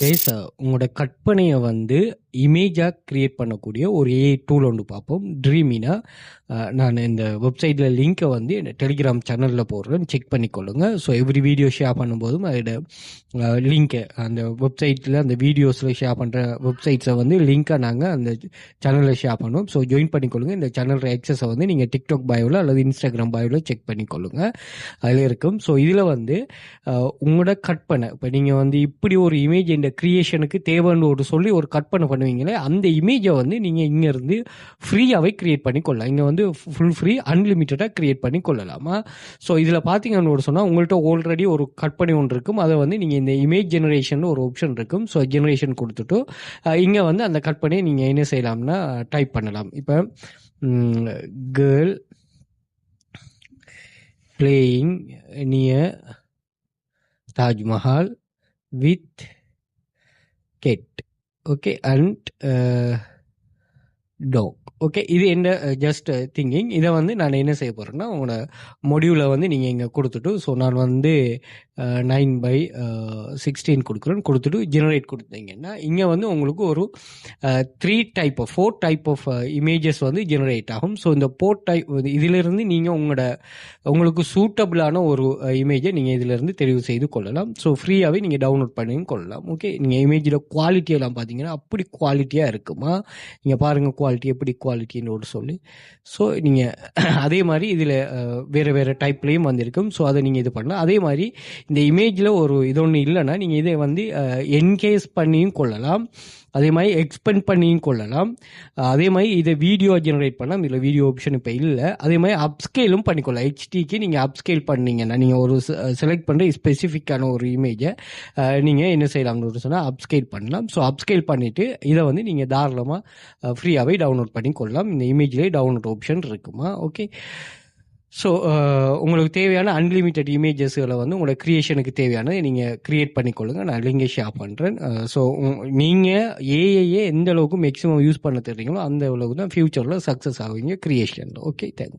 Guys, உங்களோட கற்பனையை வந்து இமேஜாக கிரியேட் பண்ணக்கூடிய ஒரு ஏஐ டூல் ஒன்று பார்ப்போம். ட்ரீமினா நான் இந்த வெப்சைட்டில் லிங்க்கை வந்து இந்த டெலிகிராம் சேனலில் போடுறேன், செக் பண்ணிக்கொள்ளுங்க. ஸோ எவ்ரி வீடியோ ஷேர் பண்ணும்போதும் அதோட லிங்க்கை அந்த வெப்சைட்டில் அந்த வீடியோஸில் ஷேர் பண்ணுற வெப்சைட்ஸை வந்து லிங்க்கை நாங்கள் அந்த சேனலில் ஷேர் பண்ணுவோம். ஸோ ஜாயின் பண்ணிக்கொள்ளுங்க. இந்த சேனல் ஆக்சஸை வந்து நீங்கள் டிக்டாக் பயோவில் அல்லது இன்ஸ்டாகிராம் பயோவில் செக் பண்ணிக்கொள்ளுங்க, அதில் இருக்கும். ஸோ இதில் வந்து உங்களோட கற்பனை, இப்போ நீங்கள் வந்து இப்படி ஒரு இமேஜ் இந்த கிரியேஷனுக்கு தேவைன்னு சொல்லி ஒரு கற்பனை பண்ணுவீங்களே, அந்த இமேஜை வந்து நீங்கள் இங்கேருந்து ஃப்ரீயாகவே கிரியேட் பண்ணி கொள்ளலாம். இங்கே வந்து ஃபுல் ஃப்ரீ அன்லிமிட்டடாக கிரியேட் பண்ணி கொள்ளலாமா? ஸோ இதில் பார்த்தீங்கன்னு சொன்னால் உங்கள்கிட்ட ஆல்ரெடி ஒரு கற்பனை ஒன்று இருக்கும். அதை வந்து நீங்கள் இந்த இமேஜ் ஜெனரேஷன் ஒரு ஆப்ஷன் இருக்கும். ஸோ ஜெனரேஷன் கொடுத்துட்டு இங்கே வந்து அந்த கற்பனையை நீங்கள் என்ன செய்யலாம்னா டைப் பண்ணலாம். இப்போ girl playing near Taj Mahal with cat, okay, and dog. Okay, இது என்ன ஜஸ்ட் திங்கிங். இதை வந்து நான் என்ன செய்ய போகிறேன்னா, உங்களோட மொடியூலை வந்து நீங்கள் இங்கே கொடுத்துட்டு, ஸோ நான் வந்து 9/16 கொடுக்குறேன். கொடுத்துட்டு ஜெனரேட் கொடுத்தீங்கன்னா இங்கே வந்து உங்களுக்கு ஒரு 4 டைப் ஆஃப் இமேஜஸ் வந்து ஜெனரேட் ஆகும். ஸோ இந்த 4 டைப் இதிலிருந்து நீங்கள் உங்களுக்கு சூட்டபிளான ஒரு இமேஜை நீங்கள் இதிலிருந்து தெரிவு செய்து கொள்ளலாம். ஸோ ஃப்ரீயாகவே நீங்கள் டவுன்லோட் பண்ணி கொள்ளலாம். ஓகே, நீங்கள் இமேஜில் குவாலிட்டியெல்லாம் பார்த்தீங்கன்னா அப்படி குவாலிட்டியாக இருக்குமா, நீங்கள் பாருங்கள் குவாலிட்டி எப்படி குவாலிட்டின்னு சொல்லி. ஸோ நீங்கள் அதே மாதிரி இதில் வேறு டைப்லேயும் வந்திருக்கும். ஸோ அதை நீங்கள் இது பண்ணலாம். அதே மாதிரி இந்த இமேஜில் ஒரு இது ஒன்று இல்லைன்னா நீங்கள் இதை வந்து என்கேஸ் பண்ணியும் கொள்ளலாம், அதே மாதிரி எக்ஸ்பெண்ட் பண்ணியும் கொள்ளலாம். அதே மாதிரி இதை வீடியோ ஜெனரேட் பண்ணலாம். இதில் வீடியோ ஆப்ஷன் இப்போ இல்லை. அதே மாதிரி அப்ஸ்கேலும் பண்ணிக்கொள்ளலாம். ஹெச்டிக்கு நீங்கள் அப்ஸ்கேல் பண்ணீங்கன்னா நீங்கள் ஒரு செலக்ட் பண்ணுற ஸ்பெசிஃபிக்கான ஒரு இமேஜை நீங்கள் என்ன செய்யலாம்னு சொன்னால் அப்ஸ்கேல் பண்ணலாம். ஸோ அப்ஸ்கேல் பண்ணிவிட்டு இதை வந்து நீங்கள் தாராளமாக ஃப்ரீயாகவே டவுன்லோட் பண்ணி கொள்ளலாம். இந்த இமேஜ்லேயே டவுன்லோட் ஆப்ஷன் இருக்குமா? ஓகே, ஸோ உங்களுக்கு தேவையான அன்லிமிட்டெட் இமேஜஸ்களை வந்து உங்களோட க்ரியேஷனுக்கு தேவையானதை நீங்கள் க்ரியேட் பண்ணிக்கொள்ளுங்க. நான் லிங்கை ஷேர் பண்ணுறேன். ஸோ நீங்கள் ஏஐயே எந்த அளவுக்கு மேக்ஸிமம் யூஸ் பண்ண தெரியுங்களோ அந்த அளவுக்கு தான் ஃப்யூச்சரில் சக்ஸஸ் ஆகுவீங்க க்ரியேஷனில். Okay, thank you.